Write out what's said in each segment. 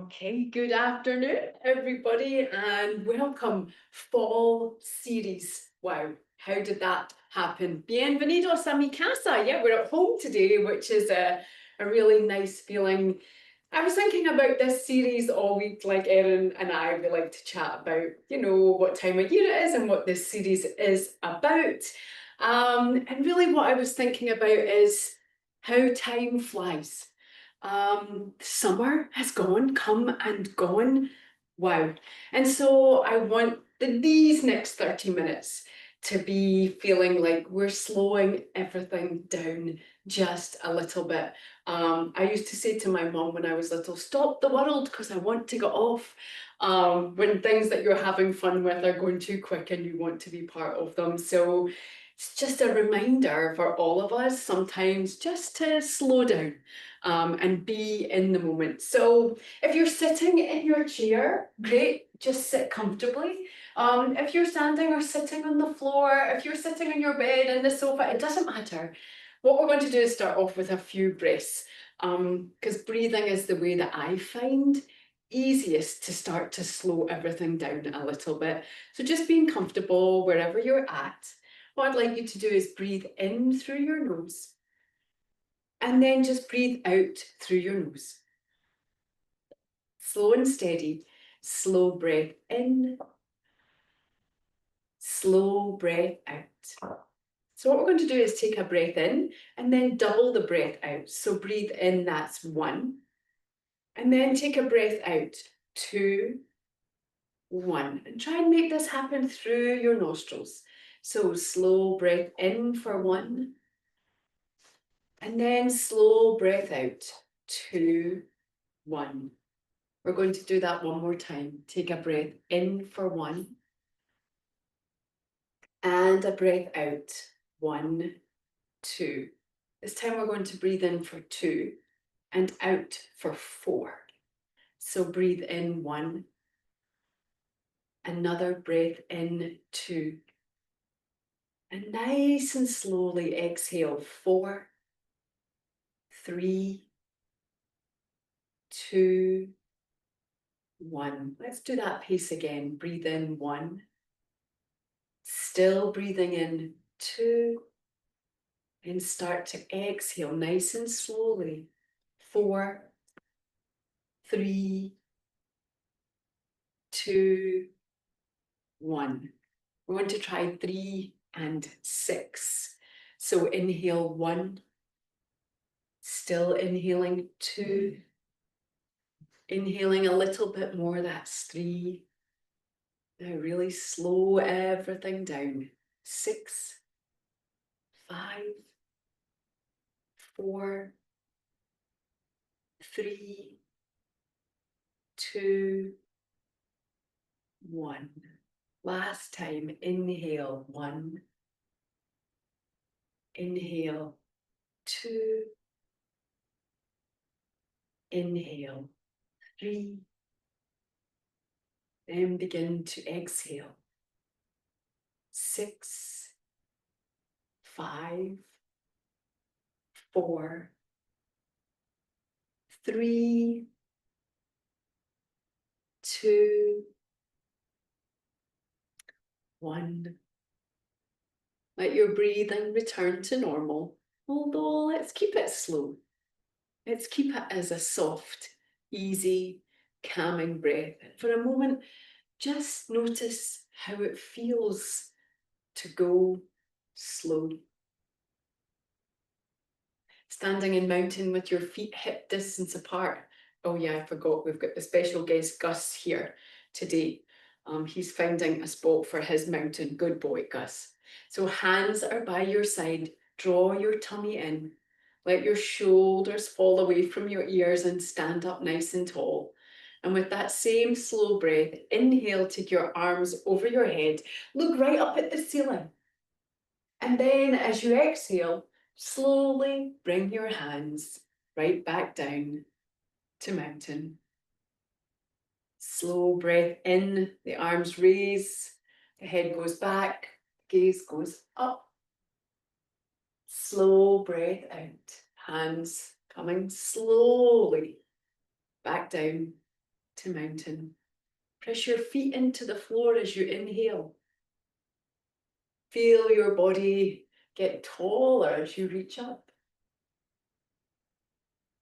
Okay, good afternoon, everybody, and welcome fall series. Wow, how did that happen? Bienvenidos a mi casa. Yeah, we're at home today, which is a really nice feeling. I was thinking about this series all week, like Erin and I, we like to chat about, what time of year it is and what this series is about. And really what I was thinking about is how time flies. Summer has come and gone. Wow. And so I want these next 30 minutes to be feeling like we're slowing everything down just a little bit. I used to say to my mum when I was little, stop the world because I want to get off. When things that you're having fun with are going too quick and you want to be part of them. So it's just a reminder for all of us sometimes just to slow down and be in the moment. So if you're sitting in your chair, great, just sit comfortably. If you're standing or sitting on the floor, if you're sitting on your bed, in the sofa, it doesn't matter. What we're going to do is start off with a few breaths, because breathing is the way that I find easiest to start to slow everything down a little bit. So just being comfortable wherever you're at. What I'd like you to do is breathe in through your nose and then just breathe out through your nose. Slow and steady. Slow breath in, slow breath out. So what we're going to do is take a breath in and then double the breath out. So breathe in, that's 1. And then take a breath out, 2, 1. And try and make this happen through your nostrils. So slow breath in for 1. And then slow breath out, 2, 1. We're going to do that one more time. Take a breath in for 1. And a breath out, 1, 2. This time we're going to breathe in for 2 and out for 4. So breathe in 1. Another breath in, 2. And nice and slowly exhale, 4, 3, 2, 1. Let's do that pace again. Breathe in 1. Still breathing in 2. And start to exhale nice and slowly. 4, 3, 2, 1. We're going to try 3 and 6. So inhale 1. Still inhaling 2. Inhaling a little bit more, that's 3. Now really slow everything down. 6, 5, 4, 3, 2, 1. Last time, inhale 1. Inhale 2. Inhale 3. Then begin to exhale. 6, 5, 4, 3, 2, 1. Let your breathing return to normal, although let's keep it slow. Let's keep it as a soft, easy, calming breath. And for a moment, just notice how it feels to go slow. Standing in mountain with your feet hip distance apart. Oh yeah, I forgot, we've got the special guest Gus here today. He's finding a spot for his mountain. Good boy, Gus. So hands are by your side. Draw your tummy in. Let your shoulders fall away from your ears and stand up nice and tall. And with that same slow breath, inhale, take your arms over your head. Look right up at the ceiling. And then as you exhale, slowly bring your hands right back down to mountain. Slow breath in, the arms raise, the head goes back, gaze goes up. Slow breath out, hands coming slowly back down to mountain. Press your feet into the floor as you inhale. Feel your body get taller as you reach up.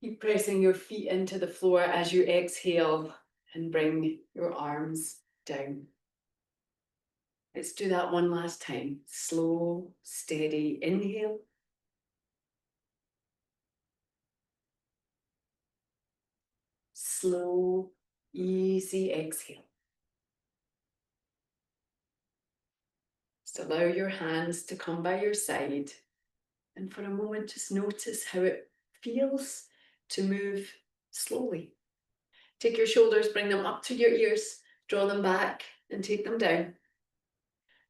Keep pressing your feet into the floor as you exhale and bring your arms down. Let's do that one last time. Slow, steady inhale. Slow, easy exhale. Just allow your hands to come by your side. And for a moment, just notice how it feels to move slowly. Take your shoulders, bring them up to your ears, draw them back and take them down.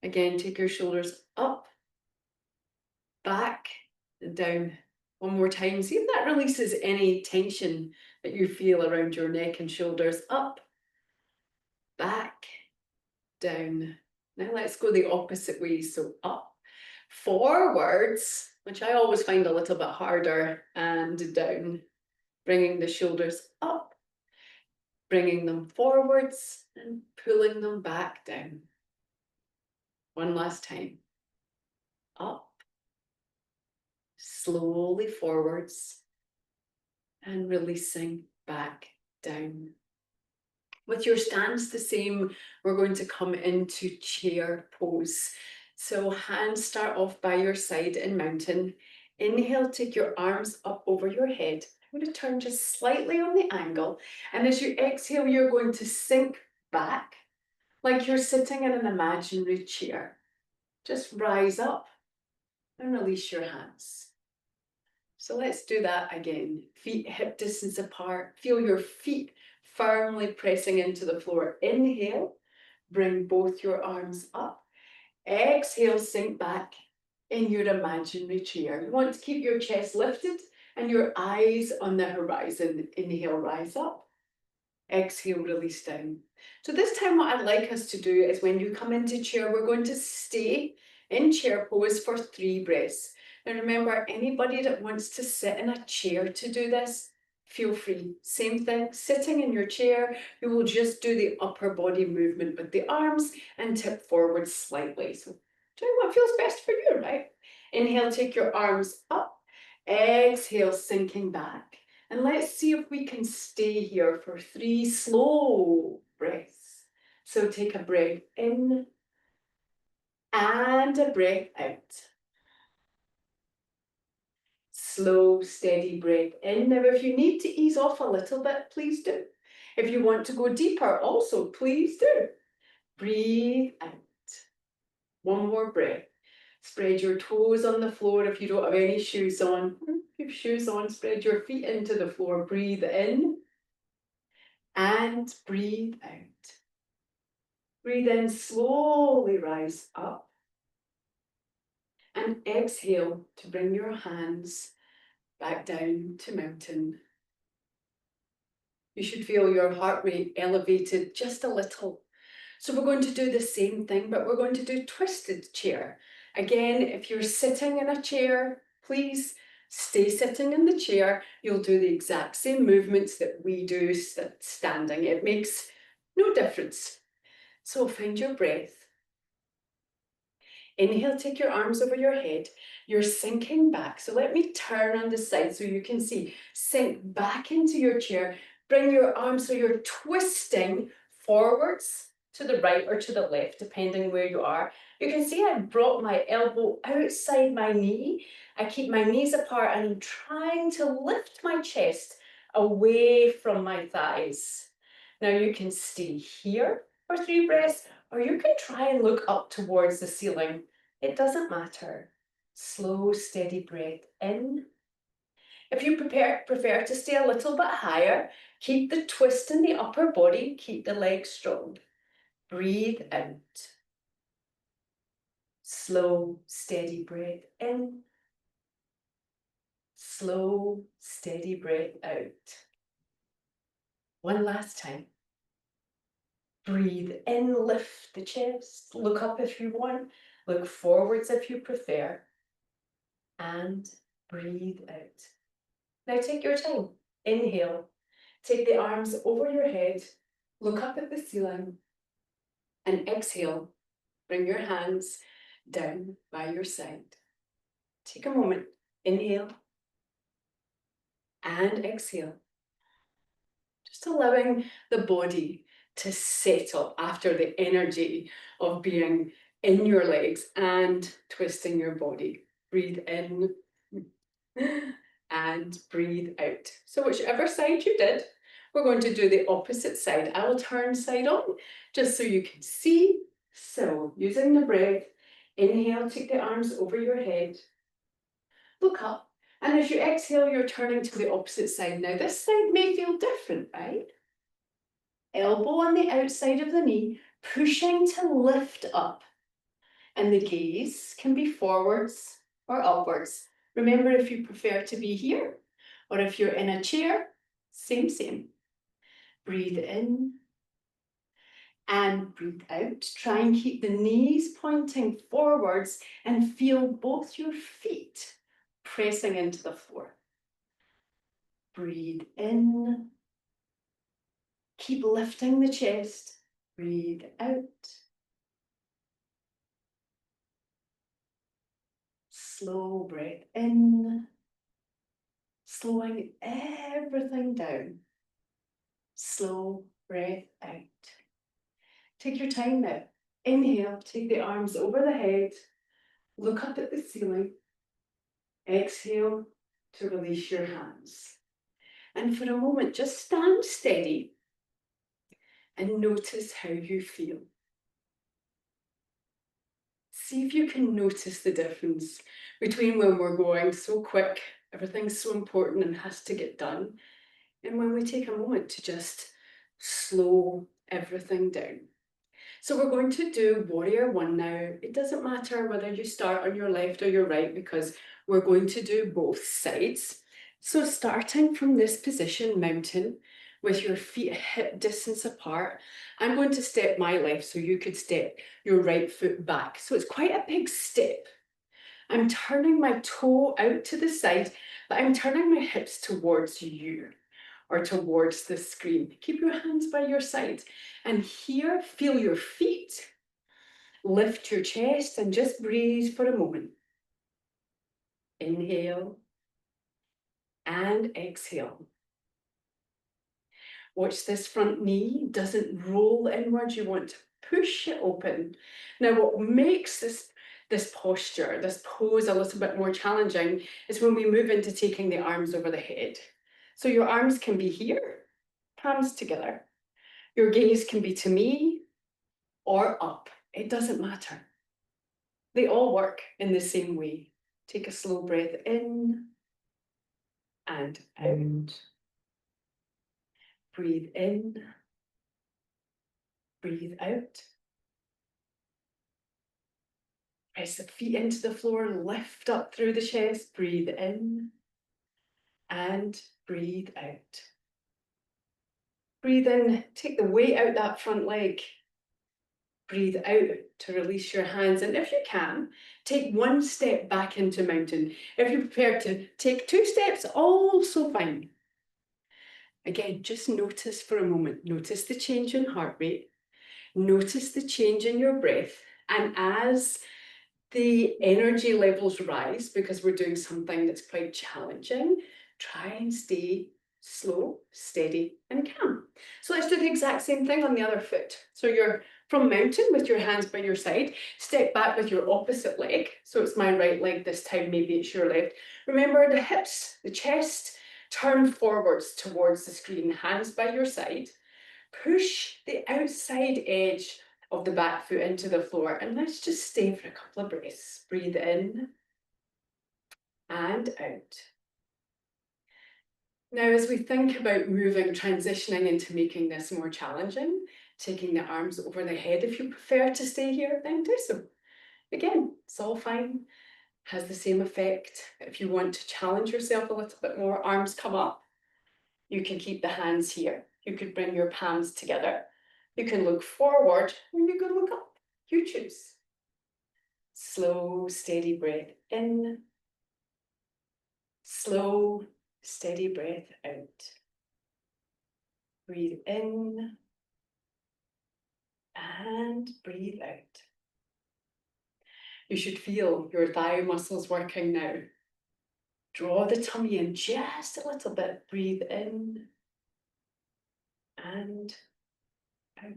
Again, take your shoulders up, back and down. One more time. See if that releases any tension that you feel around your neck and shoulders. Up, back, down. Now let's go the opposite way. So up, forwards, which I always find a little bit harder, and down. Bringing the shoulders up, bringing them forwards and pulling them back down. One last time. Up, slowly forwards and releasing back down. With your stance the same, we're going to come into chair pose. So hands start off by your side in mountain. Inhale, take your arms up over your head. I'm going to turn just slightly on the angle. And as you exhale, you're going to sink back like you're sitting in an imaginary chair. Just rise up and release your hands. So let's do that again. Feet hip distance apart. Feel your feet firmly pressing into the floor. Inhale, bring both your arms up. Exhale, sink back in your imaginary chair. You want to keep your chest lifted and your eyes on the horizon. Inhale, rise up. Exhale, release down. So this time what I'd like us to do is when you come into chair, we're going to stay in chair pose for 3 breaths. Now remember, anybody that wants to sit in a chair to do this, feel free. Same thing, sitting in your chair, you will just do the upper body movement with the arms and tip forward slightly. So do what feels best for you, right? Inhale, take your arms up. Exhale, sinking back. And let's see if we can stay here for 3 slow breaths. So take a breath in and a breath out. Slow, steady breath in. Now, if you need to ease off a little bit, please do. If you want to go deeper, also, please do. Breathe out. One more breath. Spread your toes on the floor if you don't have any shoes on. If you have shoes on, spread your feet into the floor. Breathe in and breathe out. Breathe in, slowly rise up. And exhale to bring your hands back down to mountain. You should feel your heart rate elevated just a little. So we're going to do the same thing, but we're going to do twisted chair. Again, if you're sitting in a chair, please stay sitting in the chair. You'll do the exact same movements that we do standing. It makes no difference. So find your breath. Inhale, take your arms over your head. You're sinking back. So let me turn on the side so you can see. Sink back into your chair. Bring your arms so you're twisting forwards to the right or to the left, depending where you are. You can see I brought my elbow outside my knee. I keep my knees apart and I'm trying to lift my chest away from my thighs. Now you can stay here for 3 breaths, or you can try and look up towards the ceiling. It doesn't matter. Slow, steady breath in. If you prefer to stay a little bit higher, keep the twist in the upper body, keep the legs strong. Breathe out. Slow, steady breath in. Slow, steady breath out. One last time. Breathe in, lift the chest, look up if you want, look forwards if you prefer, and breathe out. Now take your time. Inhale, take the arms over your head, Look up at the ceiling and exhale. Bring your hands down by your side. Take a moment. Inhale and exhale. Just allowing the body to settle after the energy of being in your legs and twisting your body. Breathe in and breathe out. So whichever side you did, we're going to do the opposite side. I will turn side on just so you can see. So using the breath, inhale, take the arms over your head. Look up. And as you exhale, you're turning to the opposite side. Now, this side may feel different, right? Elbow on the outside of the knee, pushing to lift up. And the gaze can be forwards or upwards. Remember, if you prefer to be here, or if you're in a chair, same. Breathe in and breathe out. Try and keep the knees pointing forwards and feel both your feet pressing into the floor. Breathe in. Keep lifting the chest. Breathe out. Slow breath in. Slowing everything down. Slow breath out. Take your time now. Inhale, take the arms over the head. Look up at the ceiling. Exhale to release your hands. And for a moment, just stand steady and notice how you feel. See if you can notice the difference between when we're going so quick, everything's so important and has to get done, and when we take a moment to just slow everything down. So we're going to do Warrior One now. It doesn't matter whether you start on your left or your right because we're going to do both sides. So starting from this position, mountain, with your feet hip distance apart, I'm going to step my left so you could step your right foot back. So it's quite a big step. I'm turning my toe out to the side, but I'm turning my hips towards you or towards the screen. Keep your hands by your side. And here, feel your feet. Lift your chest and just breathe for a moment. Inhale and exhale. Watch this front knee doesn't roll inwards. You want to push it open. Now, what makes this posture, this pose a little bit more challenging is when we move into taking the arms over the head. So your arms can be here, palms together. Your gaze can be to me or up. It doesn't matter. They all work in the same way. Take a slow breath in and out. Breathe in. Breathe out. Press the feet into the floor, lift up through the chest. Breathe in and breathe out. Breathe in, take the weight out that front leg. Breathe out to release your hands. And if you can, take one step back into mountain. If you're prepared to take 2 steps, also fine. Again, just notice for a moment. Notice the change in heart rate. Notice the change in your breath. And as the energy levels rise, because we're doing something that's quite challenging, try and stay slow, steady, and calm. So let's do the exact same thing on the other foot. So you're from mountain with your hands by your side, step back with your opposite leg. So it's my right leg this time, maybe it's your left. Remember the hips, the chest, turn forwards towards the screen, hands by your side. Push the outside edge of the back foot into the floor, and let's just stay for a couple of breaths. Breathe in and out. Now, as we think about moving, transitioning into making this more challenging, taking the arms over the head, if you prefer to stay here, then do so. Again, it's all fine, has the same effect. If you want to challenge yourself a little bit more, arms come up, you can keep the hands here. You could bring your palms together. You can look forward, or you can look up. You choose. Slow, steady breath in. Slow, steady breath out. Breathe in and breathe out. You should feel your thigh muscles working now. Draw the tummy in just a little bit. Breathe in and out.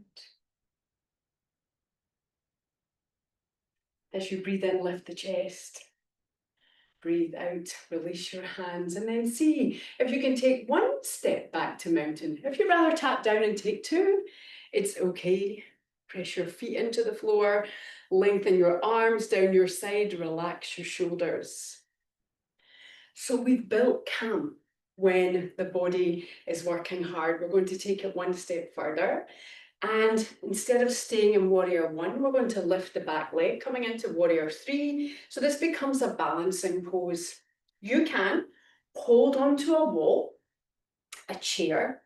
As you breathe in, lift the chest. Breathe out, release your hands, and then see if you can take one step back to mountain. If you'd rather tap down and take two, it's okay. Press your feet into the floor, lengthen your arms down your side, relax your shoulders. So we've built calm when the body is working hard. We're going to take it one step further. And instead of staying in warrior one, we're going to lift the back leg, coming into warrior three. So this becomes a balancing pose. You can hold onto a wall, a chair,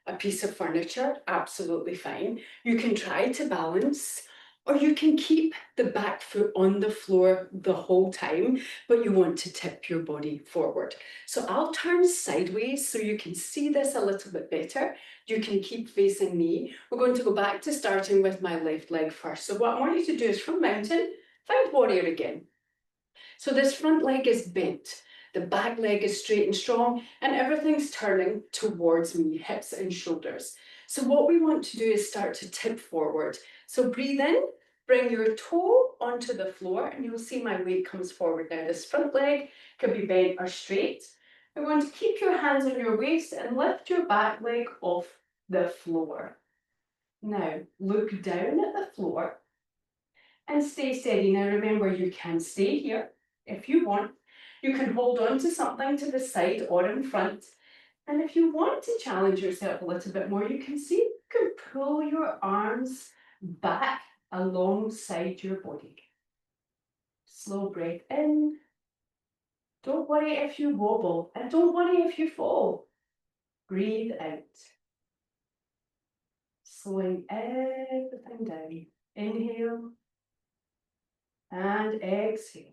a piece of furniture, absolutely fine. You can try to balance, or you can keep the back foot on the floor the whole time, but you want to tip your body forward. So I'll turn sideways so you can see this a little bit better. You can keep facing me. We're going to go back to starting with my left leg first. So what I want you to do is from mountain, find warrior again. So this front leg is bent. The back leg is straight and strong, and everything's turning towards me, hips and shoulders. So what we want to do is start to tip forward. So breathe in, bring your toe onto the floor, and you'll see my weight comes forward now. This front leg can be bent or straight. We're going to keep your hands on your waist and lift your back leg off the floor. Now, look down at the floor and stay steady. Now remember, you can stay here if you want. You can hold on to something to the side or in front. And if you want to challenge yourself a little bit more, you can see you can pull your arms back alongside your body. Slow breath in. Don't worry if you wobble, and don't worry if you fall. Breathe out. Slowing everything down. Inhale and exhale.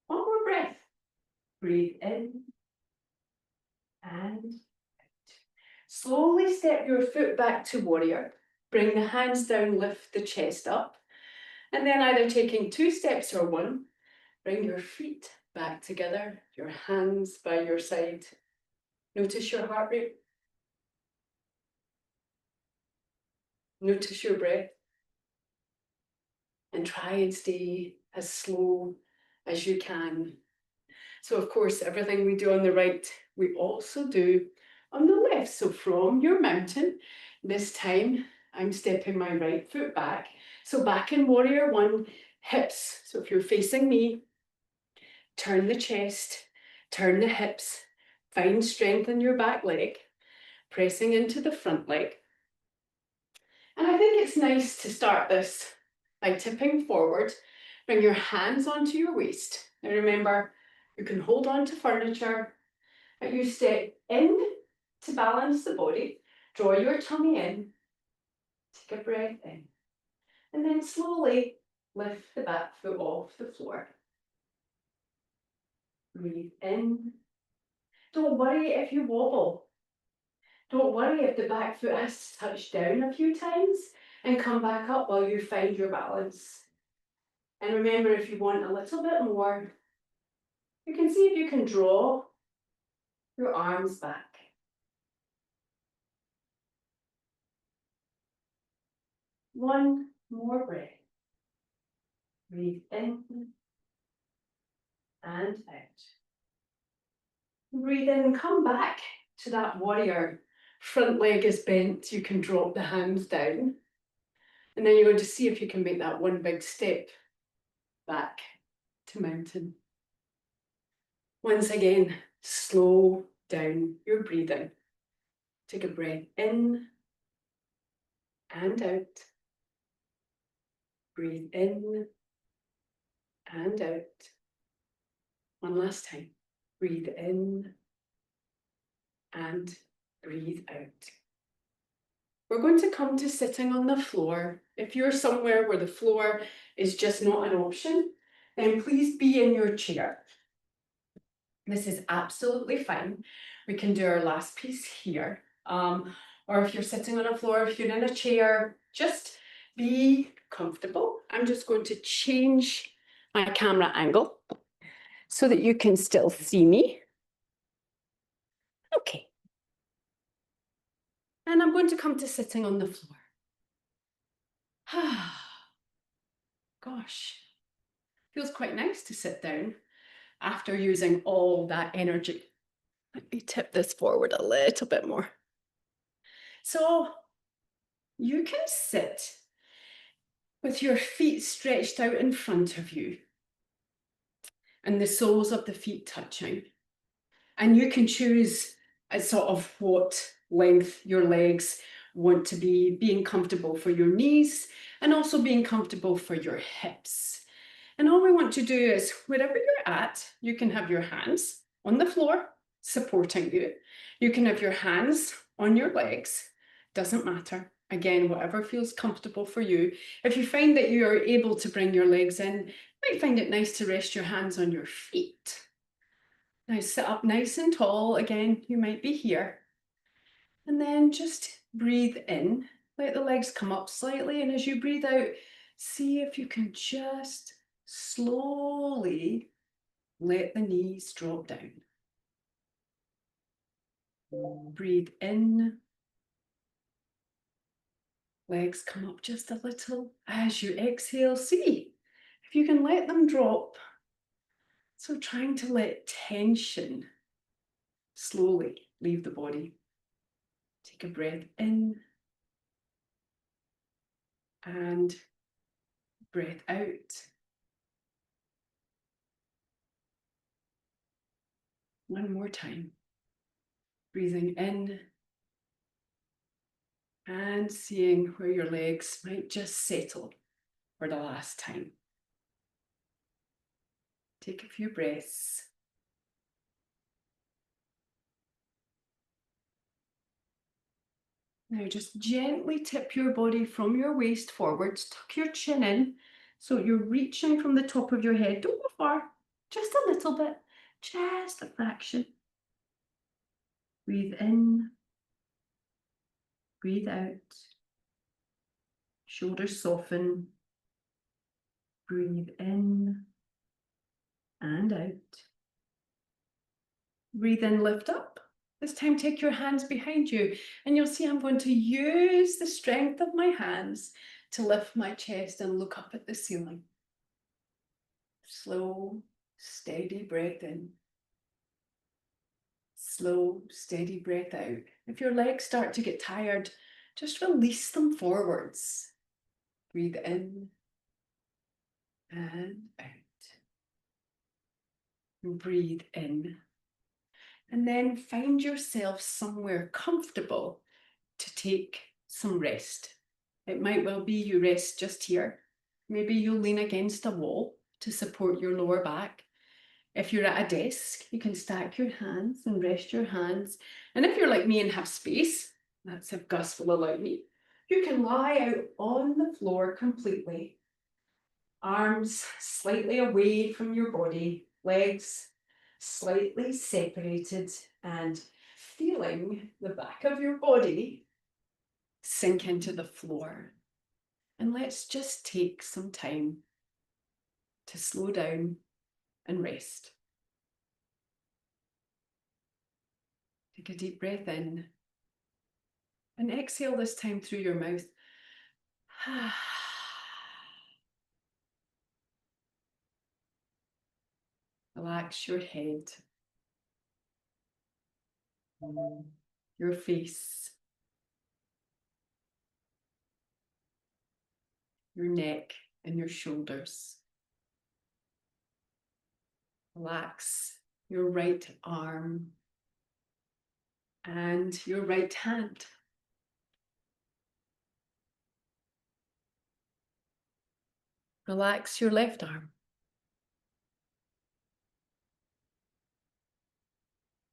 One more breath. Breathe in and out. Slowly step your foot back to warrior. Bring the hands down, lift the chest up. And then either taking 2 steps or 1, bring your feet back together, your hands by your side. Notice your heart rate. Notice your breath. And try and stay as slow as you can. So of course, everything we do on the right, we also do on the left. So from your mountain, this time I'm stepping my right foot back. So back in warrior one, hips. So if you're facing me, turn the chest, turn the hips, find strength in your back leg, pressing into the front leg. And I think it's nice to start this by tipping forward. Bring your hands onto your waist. Now remember, you can hold on to furniture, but you step in to balance the body. Draw your tummy in. Take a breath in. And then slowly lift the back foot off the floor. Breathe in. Don't worry if you wobble. Don't worry if the back foot has to touch down a few times and come back up while you find your balance. And remember, if you want a little bit more, you can see if you can draw your arms back. One more breath. Breathe in and out. Breathe in and come back to that warrior. Front leg is bent, you can drop the hands down. And then you're going to see if you can make that one big step back to mountain. Once again, slow down your breathing. Take a breath in and out. Breathe in and out. One last time. Breathe in and breathe out. We're going to come to sitting on the floor. If you're somewhere where the floor is just not an option, then please be in your chair. This is absolutely fine. We can do our last piece here. Or if you're sitting on a floor, if you're in a chair, just be comfortable. I'm just going to change my camera angle so that you can still see me. Okay. And I'm going to come to sitting on the floor. Gosh, feels quite nice to sit down after using all that energy. Let me tip this forward a little bit more. So you can sit with your feet stretched out in front of you and the soles of the feet touching. And you can choose a sort of what length your legs want to be, being comfortable for your knees and also being comfortable for your hips. And all we want to do is, wherever you're at, you can have your hands on the floor supporting you. You can have your hands on your legs, doesn't matter. Again, whatever feels comfortable for you. If you find that you are able to bring your legs in, you might find it nice to rest your hands on your feet. Now sit up nice and tall. Again, you might be here. And then just breathe in. Let the legs come up slightly. And as you breathe out, see if you can just slowly let the knees drop down. Breathe in. Legs come up just a little. As you exhale, see if you can let them drop. So trying to let tension slowly leave the body. Take a breath in and breath out. One more time. Breathing in and seeing where your legs might just settle for the last time. Take a few breaths. Now just gently tip your body from your waist forwards, tuck your chin in, so you're reaching from the top of your head. Don't go far, just a little bit, just a fraction. Breathe in, breathe out. Shoulders soften. Breathe in and out. Breathe in, lift up. This time take your hands behind you and you'll see I'm going to use the strength of my hands to lift my chest and look up at the ceiling. Slow, steady breath in. Slow, steady breath out. If your legs start to get tired, just release them forwards. Breathe in and out. Breathe in. And then find yourself somewhere comfortable to take some rest. It might well be you rest just here. Maybe you'll lean against a wall to support your lower back. If you're at a desk, you can stack your hands and rest your hands. And if you're like me and have space, that's if Gus will allow me, you can lie out on the floor completely. Arms slightly away from your body, legs slightly separated, and feeling the back of your body sink into the floor. And let's just take some time to slow down and rest. Take a deep breath in and exhale this time through your mouth. Relax your head, your face, your neck, and your shoulders. Relax your right arm and your right hand. Relax your left arm,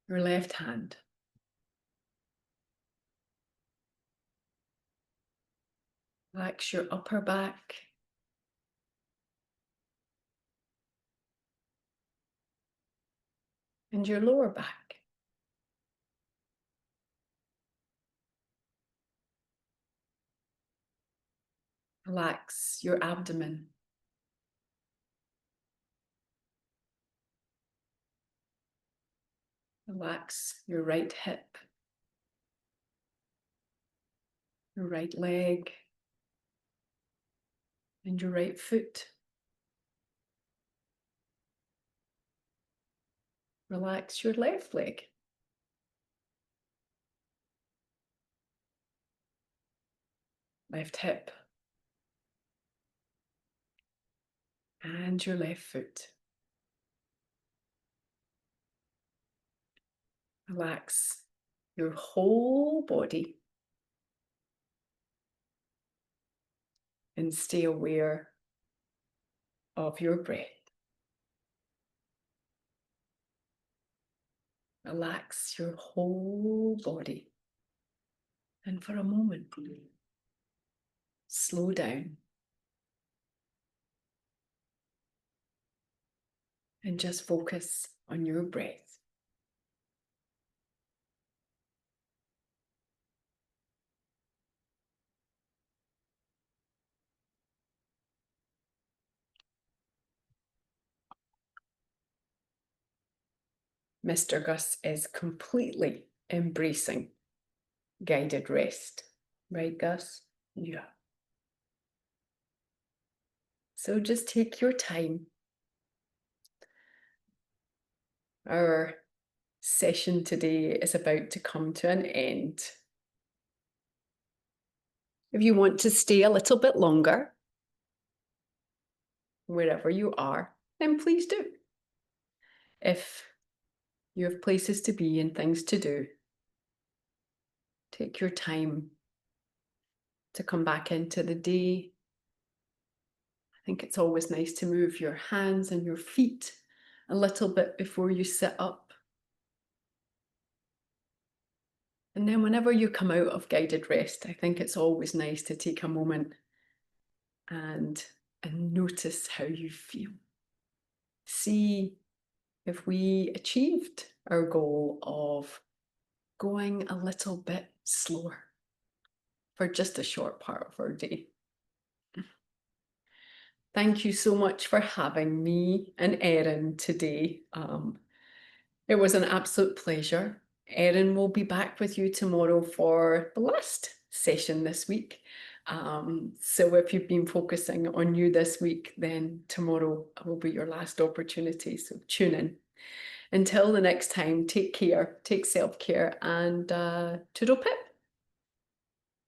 your left hand. Relax your upper back, and your lower back. Relax your abdomen. Relax your right hip, your right leg, and your right foot. Relax your left leg. Left hip. And your left foot. Relax your whole body. And stay aware of your breath. Relax your whole body. And for a moment, slow down. And just focus on your breath. Mr. Gus is completely embracing guided rest. Right, Gus? Yeah. So just take your time. Our session today is about to come to an end. If you want to stay a little bit longer, wherever you are, then please do. If you have places to be and things to do, take your time to come back into the day. I think it's always nice to move your hands and your feet a little bit before you sit up. And then whenever you come out of guided rest, I think it's always nice to take a moment and notice how you feel. See if we achieved our goal of going a little bit slower for just a short part of our day. Thank you so much for having me and Erin today. It was an absolute pleasure. Erin will be back with you tomorrow for the last session this week. So if you've been focusing on you this week, then tomorrow will be your last opportunity. So tune in. Until the next time, take care, take self-care, and toodle pip.